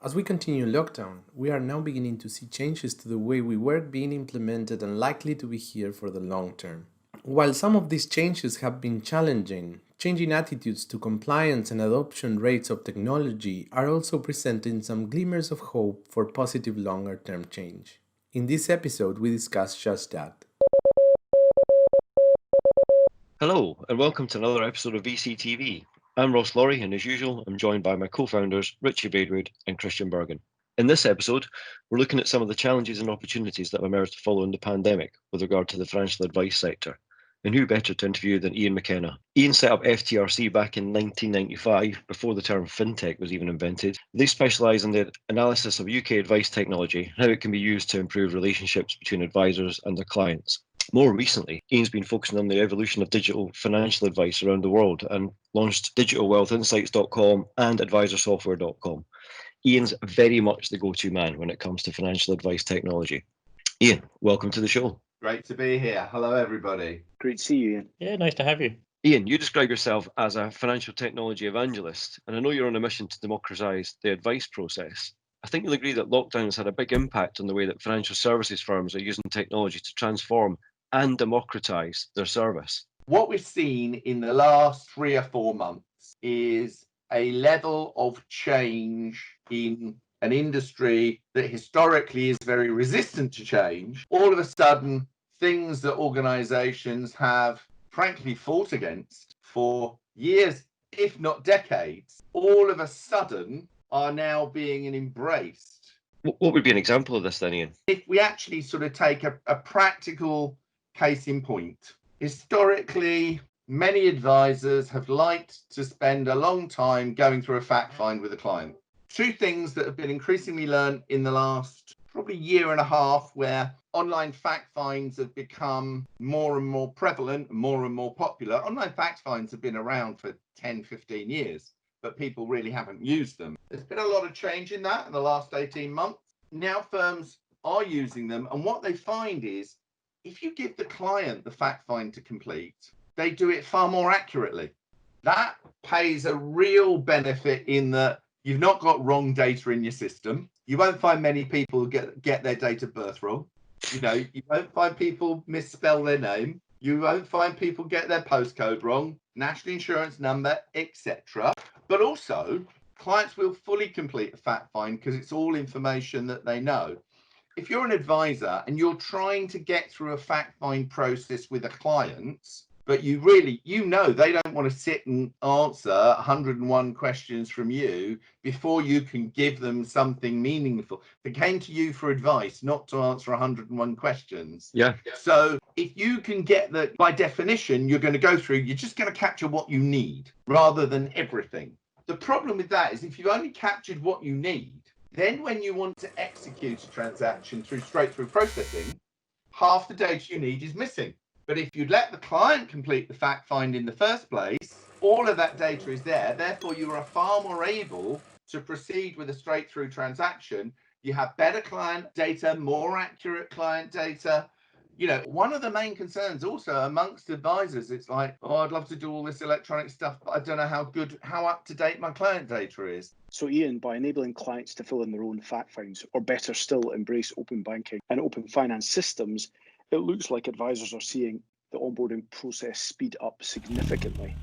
As we continue lockdown, we are now beginning to see changes to the way we work being implemented and likely to be here for the long term. While some of these changes have been challenging, changing attitudes to compliance and adoption rates of technology are also presenting some glimmers of hope for positive longer term change. In this episode, we discuss just that. Hello, and welcome to another episode of VCTV. I'm Ross Laurie, and as usual, I'm joined by my co-founders, Richie Badewood and Christian Bergen. In this episode, we're looking at some of the challenges and opportunities that have emerged following the pandemic with regard to the financial advice sector. And who better to interview than Ian McKenna? Ian set up FTRC back in 1995, before the term fintech was even invented. They specialise in the analysis of UK advice technology and how it can be used to improve relationships between advisors and their clients. More recently, Ian's been focusing on the evolution of digital financial advice around the world and launched digitalwealthinsights.com and advisorsoftware.com. Ian's very much the go-to man when it comes to financial advice technology. Ian, welcome to the show. Great to be here. Hello, everybody. Great to see you, Ian. Yeah, nice to have you. Ian, you describe yourself as a financial technology evangelist, and I know you're on a mission to democratise the advice process. I think you'll agree that lockdown has had a big impact on the way that financial services firms are using technology to transform and democratise their service. What we've seen in the last 3 or 4 months is a level of change in an industry that historically is very resistant to change. All of a sudden, things that organisations have frankly fought against for years, if not decades, all of a sudden are now being embraced. What would be an example of this then, Ian? If we actually sort of take a practical case in point, historically, many advisors have liked to spend a long time going through a fact find with a client. Two things that have been increasingly learned in the last probably year and a half, where online fact finds have become more and more prevalent, more and more popular. Online fact finds have been around for 10, 15 years, but people really haven't used them. There's been a lot of change in that in the last 18 months. Now firms are using them, and what they find is if you give the client the fact find to complete, they do it far more accurately. That pays a real benefit in that you've not got wrong data in your system. You won't find many people get their date of birth wrong. You won't find people misspell their name. You won't find people get their postcode wrong, national insurance number, etc. But also, clients will fully complete a fact find because it's all information that they know. If you're an advisor and you're trying to get through a fact find process with a client, but they don't want to sit and answer 101 questions from you before you can give them something meaningful. They came to you for advice, not to answer 101 questions. Yeah. So if you can get that, by definition, you're just going to capture what you need rather than everything. The problem with that is if you've only captured what you need, then when you want to execute a transaction straight through processing, half the data you need is missing. But if you'd let the client complete the fact find in the first place, all of that data is there. Therefore, you are far more able to proceed with a straight through transaction. You have better client data, more accurate client data. One of the main concerns also amongst advisors, it's like, I'd love to do all this electronic stuff, but I don't know how up to date my client data is. So Ian, by enabling clients to fill in their own fact finds, or better still, embrace open banking and open finance systems, it looks like advisors are seeing the onboarding process speed up significantly.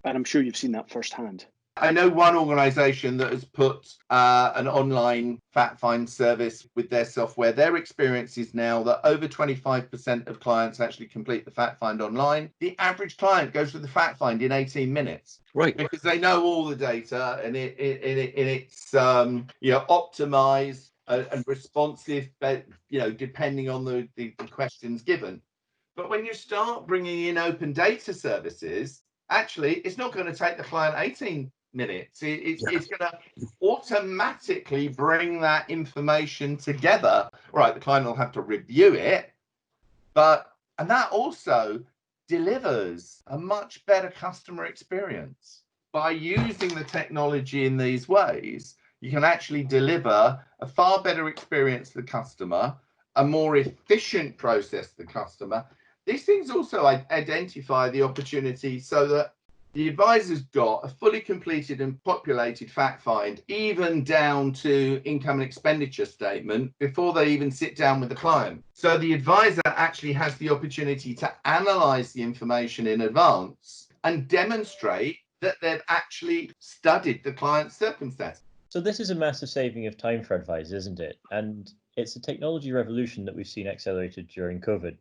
And I'm sure you've seen that firsthand. I know one organisation that has put an online fact find service with their software. Their experience is now that over 25% of clients actually complete the fact find online. The average client goes through the fact find in 18 minutes. Right. Because they know all the data and it's optimized and responsive, depending on the questions given. But when you start bringing in open data services, actually, it's not going to take the client 18 minutes. It's going to automatically bring that information together. Right, the client will have to review it, and that also delivers a much better customer experience. By using the technology in these ways, you can actually deliver a far better experience to the customer, a more efficient process to the customer. These things also identify the opportunity so that The advisor's got a fully completed and populated fact find, even down to income and expenditure statement, before they even sit down with the client. So the advisor actually has the opportunity to analyze the information in advance and demonstrate that they've actually studied the client's circumstance. So this is a massive saving of time for advisors, isn't it? And it's a technology revolution that we've seen accelerated during COVID.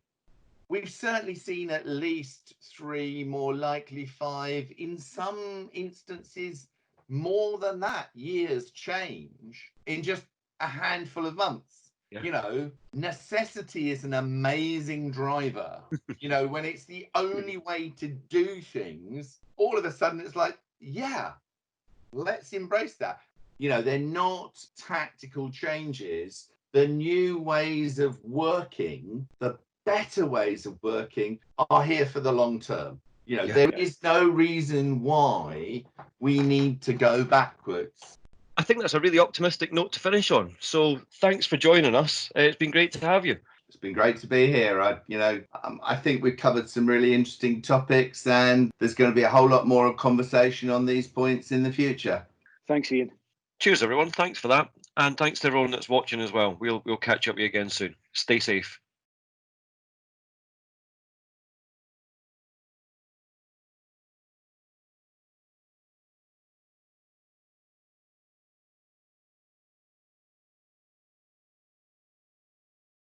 We've certainly seen at least 3, more likely 5, in some instances more than that, years change in just a handful of months. Yeah. You know, necessity is an amazing driver. You know, when it's the only way to do things, all of a sudden it's like, yeah, let's embrace that. You know, they're not tactical changes. The new ways of working, the better ways of working, are here for the long term. You know, there is no reason why we need to go backwards. I think that's a really optimistic note to finish on. So thanks for joining us. It's been great to have you. It's been great to be here. I think we've covered some really interesting topics, and there's going to be a whole lot more conversation on these points in the future. Thanks, Ian. Cheers, everyone. Thanks for that. And thanks to everyone that's watching as well. We'll catch up with you again soon. Stay safe.